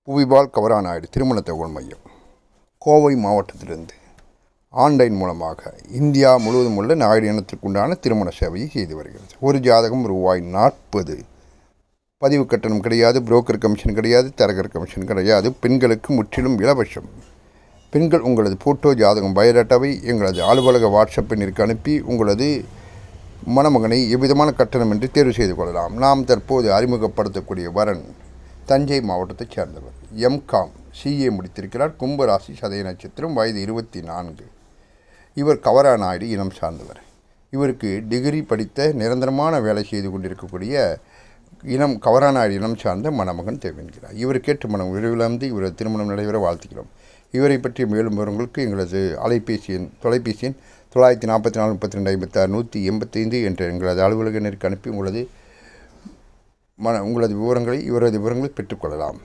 புவிபால் கவராநாயுடு திருமண தகவல் மையம் கோவை மாவட்டத்திலிருந்து ஆன்லைன் மூலமாக இந்தியா முழுவதும் உள்ள நாயுடு இனத்திற்குண்டான திருமண சேவையை செய்து வருகிறது. ஒரு ஜாதகம் ரூபாய் 40. பதிவு கட்டணம் கிடையாது, புரோக்கர் கமிஷன் கிடையாது, தரகர் கமிஷன் கிடையாது. பெண்களுக்கு முற்றிலும் இலவசம். பெண்கள் உங்களது ஃபோட்டோ, ஜாதகம், பயோடேட்டாவை எங்களது அலுவலக வாட்ஸ்அப் எண்ணிற்கு அனுப்பி உங்களது மணமகனை எவ்விதமான கட்டணமின்றி தேர்வு செய்து கொள்ளலாம். நாம் தற்போது அறிமுகப்படுத்தக்கூடிய வரன் தஞ்சை மாவட்டத்தைச் சேர்ந்தவர். எம்காம் CA முடித்திருக்கிறார். கும்பராசி, சதய நட்சத்திரம், வயது 24. இவர் கவராநாயுடு இனம் சார்ந்தவர். இவருக்கு டிகிரி படித்த நிரந்தரமான வேலை செய்து கொண்டிருக்கக்கூடிய கவராநாயுடு இனம் சார்ந்த மணமகன் தேவைங்கிறார். இவர் கேட்டு மனம் விரைவில் வந்து இவரது திருமணம் நடைபெற வாழ்த்துக்கிறோம். இவரை பற்றிய மேலும் விவரங்களுக்கு எங்களது தொலைபேசி எண் 944 32 56 185 என்ற எங்களது அலுவலக எண்ணிற்கு அனுப்பி உங்களது விவரங்களை பெற்றுக்கொள்ளலாம்.